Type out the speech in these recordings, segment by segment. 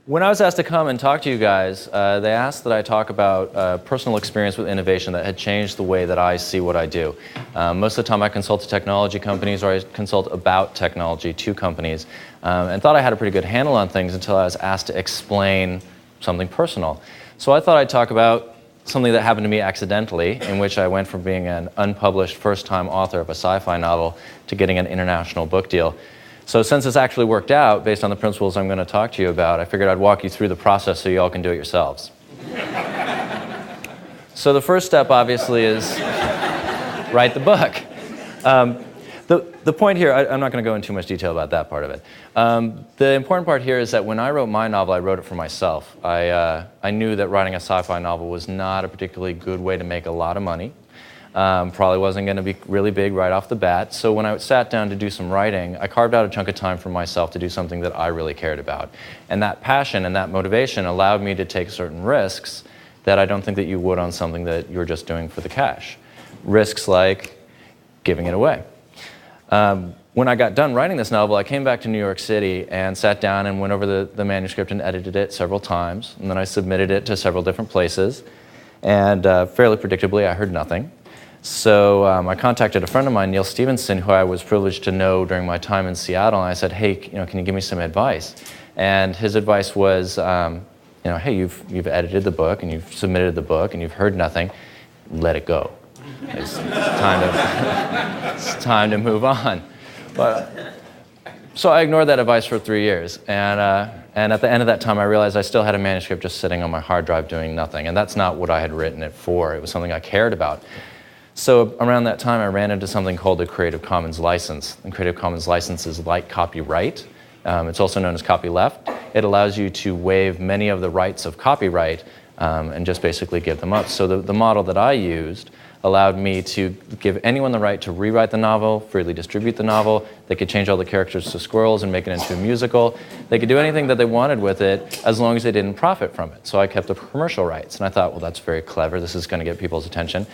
When I was asked to come and talk to you guys, they asked that I talk about personal experience with innovation that had changed the way that I see what I do. Most of the time I consult to technology companies, or I consult about technology to companies, and thought I had a pretty good handle on things until I was asked to explain something personal. So I thought I'd talk about something that happened to me accidentally, in which I went from being an unpublished first-time author of a sci-fi novel to getting an international book deal. So since this actually worked out, based on the principles I'm going to talk to you about, I figured I'd walk you through the process so you all can do it yourselves. So the first step, obviously, is write the book. The point here, I'm not going to go into too much detail about that part of it. The important part here is that when I wrote my novel, I wrote it for myself. I knew that writing a sci-fi novel was not a particularly good way to make a lot of money. Probably wasn't going to be really big right off the bat. So when I sat down to do some writing, I carved out a chunk of time for myself to do something that I really cared about. And that passion and that motivation allowed me to take certain risks that I don't think that you would on something that you're just doing for the cash. Risks like giving it away. When I got done writing this novel, I came back to New York City and sat down and went over the manuscript and edited it several times. And then I submitted it to several different places. And fairly predictably, I heard nothing. So I contacted a friend of mine, Neil Stevenson, who I was privileged to know during my time in Seattle, and I said, hey, can you give me some advice? And his advice was, hey, you've edited the book, and you've submitted the book, and you've heard nothing. Let it go. It's time to move on. So I ignored that advice for 3 years, and at the end of that time, I realized I still had a manuscript just sitting on my hard drive doing nothing, and that's not what I had written it for. It was something I cared about. So around that time, I ran into something called a Creative Commons license. And Creative Commons license is like copyright. It's also known as copyleft. It allows you to waive many of the rights of copyright and just basically give them up. So the model that I used allowed me to give anyone the right to rewrite the novel, freely distribute the novel. They could change all the characters to squirrels and make it into a musical. They could do anything that they wanted with it as long as they didn't profit from it. So I kept the commercial rights. And I thought, well, that's very clever. This is going to get people's attention.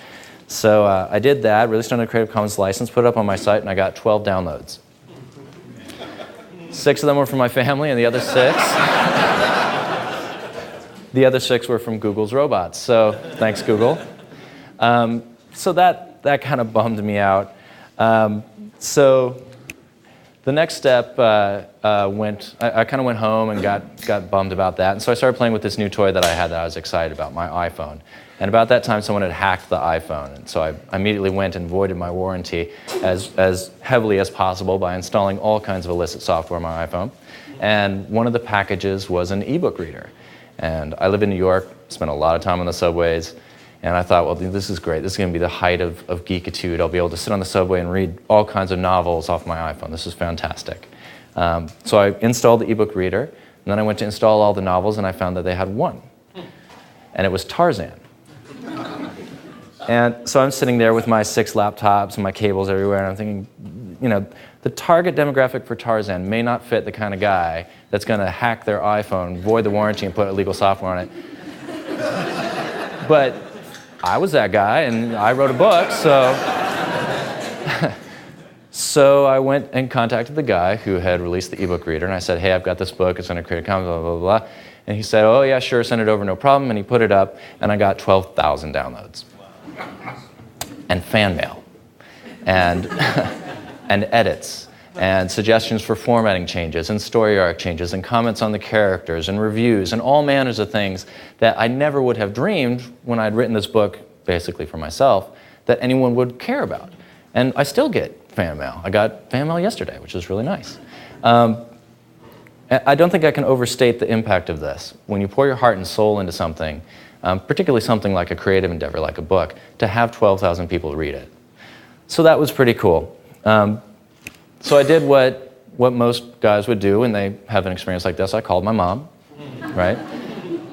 So I did that, released under a Creative Commons license, put it up on my site, and I got 12 downloads. 6 of them were from my family, and the other 6 were from Google's robots. So thanks, Google. So that kind of bummed me out. So the next step I kind of went home and got bummed about that. And so I started playing with this new toy that I had that I was excited about, my iPhone. And about that time, someone had hacked the iPhone. And so I immediately went and voided my warranty as heavily as possible by installing all kinds of illicit software on my iPhone. And one of the packages was an ebook reader. And I live in New York, spent a lot of time on the subways. And I thought, well, this is great. This is going to be the height of geekitude. I'll be able to sit on the subway and read all kinds of novels off my iPhone. This is fantastic. So I installed the ebook reader. And then I went to install all the novels, and I found that they had one. And it was Tarzan. And so I'm sitting there with my 6 laptops and my cables everywhere, and I'm thinking, the target demographic for Tarzan may not fit the kind of guy that's going to hack their iPhone, void the warranty, and put illegal software on it. But I was that guy, and I wrote a book, so I went and contacted the guy who had released the ebook reader, and I said, hey, I've got this book, it's under Creative Commons, blah, blah, blah, blah. And he said, oh, yeah, sure, send it over, no problem. And he put it up, and I got 12,000 downloads. And fan mail. And edits. And suggestions for formatting changes, and story arc changes, and comments on the characters, and reviews, and all manners of things that I never would have dreamed when I'd written this book, basically for myself, that anyone would care about. And I still get fan mail. I got fan mail yesterday, which is really nice. I don't think I can overstate the impact of this. When you pour your heart and soul into something, particularly something like a creative endeavor, like a book, to have 12,000 people read it. So that was pretty cool. So I did what most guys would do when they have an experience like this. I called my mom, right?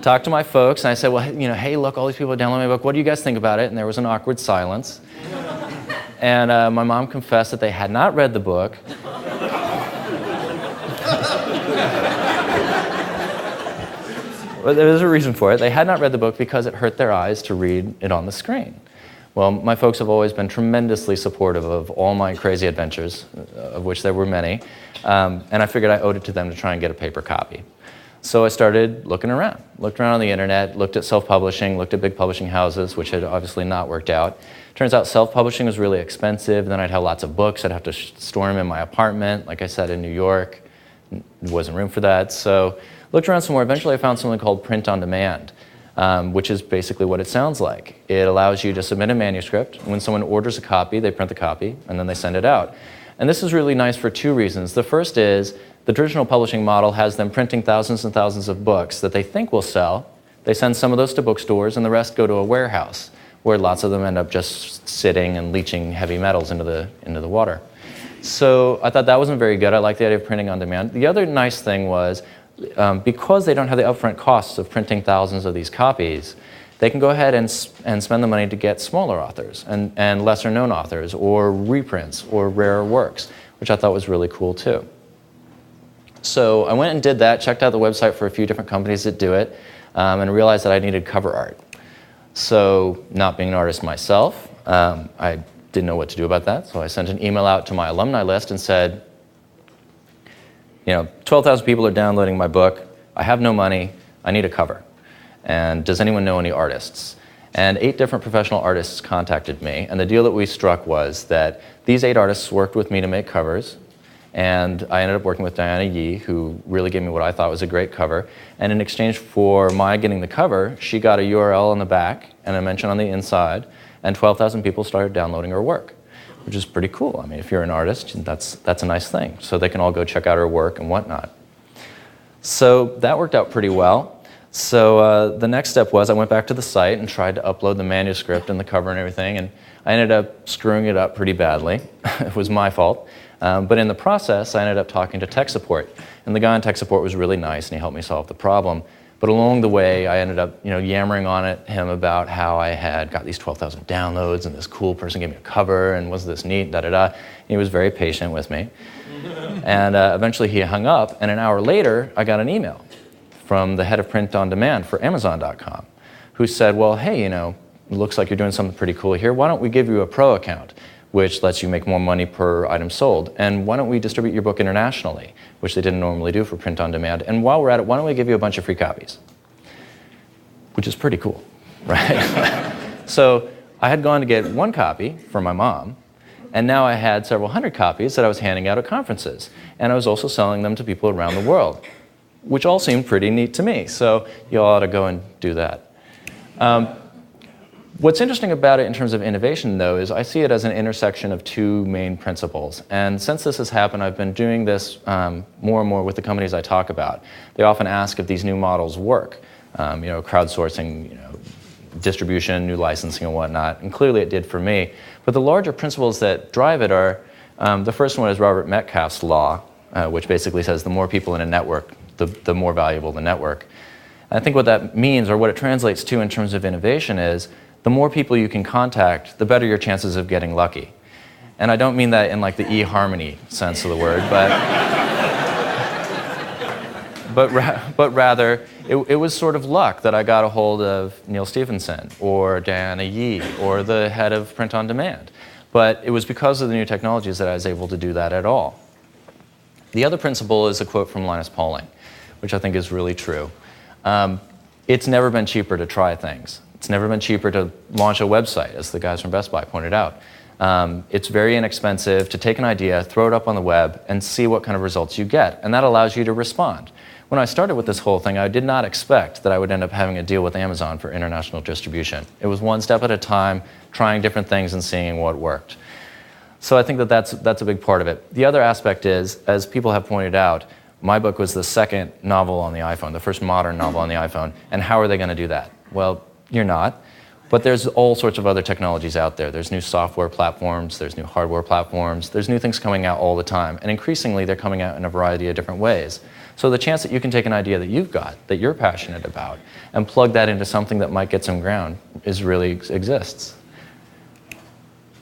Talked to my folks, and I said, well, hey, look, all these people are downloading my book. What do you guys think about it? And there was an awkward silence. And my mom confessed that they had not read the book. Well, there was a reason for it. They had not read the book because it hurt their eyes to read it on the screen. Well, my folks have always been tremendously supportive of all my crazy adventures, of which there were many, and I figured I owed it to them to try and get a paper copy. So I started looking around. Looked around on the internet, looked at self-publishing, looked at big publishing houses, which had obviously not worked out. Turns out self-publishing was really expensive. Then I'd have lots of books. I'd have to store them in my apartment, like I said, in New York. There wasn't room for that. So looked around some more. Eventually I found something called print on demand, which is basically what it sounds like. It allows you to submit a manuscript. When someone orders a copy, they print the copy, and then they send it out. And this is really nice for two reasons. The first is the traditional publishing model has them printing thousands and thousands of books that they think will sell. They send some of those to bookstores, and the rest go to a warehouse, where lots of them end up just sitting and leaching heavy metals into the water. So I thought that wasn't very good. I liked the idea of printing on demand. The other nice thing was, because they don't have the upfront costs of printing thousands of these copies, they can go ahead and spend the money to get smaller authors and lesser known authors or reprints or rarer works, which I thought was really cool too. So I went and did that, checked out the website for a few different companies that do it, and realized that I needed cover art. So not being an artist myself, I didn't know what to do about that, so I sent an email out to my alumni list and said, 12,000 people are downloading my book, I have no money, I need a cover. And does anyone know any artists? And 8 different professional artists contacted me, and the deal that we struck was that these 8 artists worked with me to make covers, and I ended up working with Diana Yee, who really gave me what I thought was a great cover. And in exchange for my getting the cover, she got a URL on the back and a mention on the inside, and 12,000 people started downloading her work, which is pretty cool. I mean, if you're an artist, that's a nice thing. So they can all go check out her work and whatnot. So that worked out pretty well. So the next step was I went back to the site and tried to upload the manuscript and the cover and everything, and I ended up screwing it up pretty badly. It was my fault. But in the process, I ended up talking to tech support. And the guy in tech support was really nice, and he helped me solve the problem. But along the way, I ended up yammering on at him about how I had got these 12,000 downloads, and this cool person gave me a cover, and was this neat, da-da-da. And he was very patient with me. And eventually he hung up, and an hour later, I got an email from the head of print on demand for Amazon.com, who said, well, hey, it looks like you're doing something pretty cool here. Why don't we give you a pro account, which lets you make more money per item sold? And why don't we distribute your book internationally, which they didn't normally do for print on demand? And while we're at it, why don't we give you a bunch of free copies? Which is pretty cool, right? So I had gone to get 1 copy for my mom, and now I had several hundred copies that I was handing out at conferences. And I was also selling them to people around the world, which all seemed pretty neat to me. So you all ought to go and do that. What's interesting about it in terms of innovation, though, is I see it as an intersection of 2 main principles. And since this has happened, I've been doing this more and more with the companies I talk about. They often ask if these new models work, crowdsourcing, distribution, new licensing, and whatnot. And clearly it did for me. But the larger principles that drive it are, the first one is Robert Metcalfe's law, which basically says the more people in a network, the more valuable the network. And I think what that means, or what it translates to in terms of innovation, is the more people you can contact, the better your chances of getting lucky. And I don't mean that in like the eHarmony sense of the word, but rather it was sort of luck that I got a hold of Neil Stephenson or Diana Yee or the head of print on demand. But it was because of the new technologies that I was able to do that at all. The other principle is a quote from Linus Pauling, which I think is really true. It's never been cheaper to try things. It's never been cheaper to launch a website, as the guys from Best Buy pointed out. It's very inexpensive to take an idea, throw it up on the web, and see what kind of results you get. And that allows you to respond. When I started with this whole thing, I did not expect that I would end up having a deal with Amazon for international distribution. It was one step at a time, trying different things and seeing what worked. So I think that that's a big part of it. The other aspect is, as people have pointed out, my book was the second novel on the iPhone, the first modern novel on the iPhone. And how are they going to do that? Well, you're not. But there's all sorts of other technologies out there. There's new software platforms, there's new hardware platforms, there's new things coming out all the time. And increasingly, they're coming out in a variety of different ways. So the chance that you can take an idea that you've got, that you're passionate about, and plug that into something that might get some ground exists.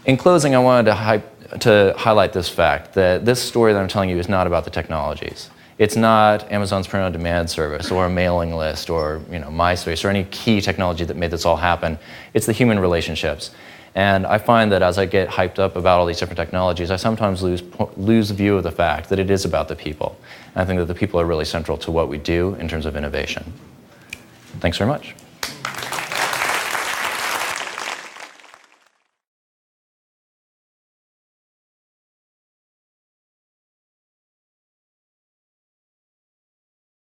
In closing, I wanted to highlight this fact that this story that I'm telling you is not about the technologies. It's not Amazon's print-on-demand service or a mailing list or MySpace or any key technology that made this all happen. It's the human relationships. And I find that as I get hyped up about all these different technologies, I sometimes lose view of the fact that it is about the people. And I think that the people are really central to what we do in terms of innovation. Thanks very much.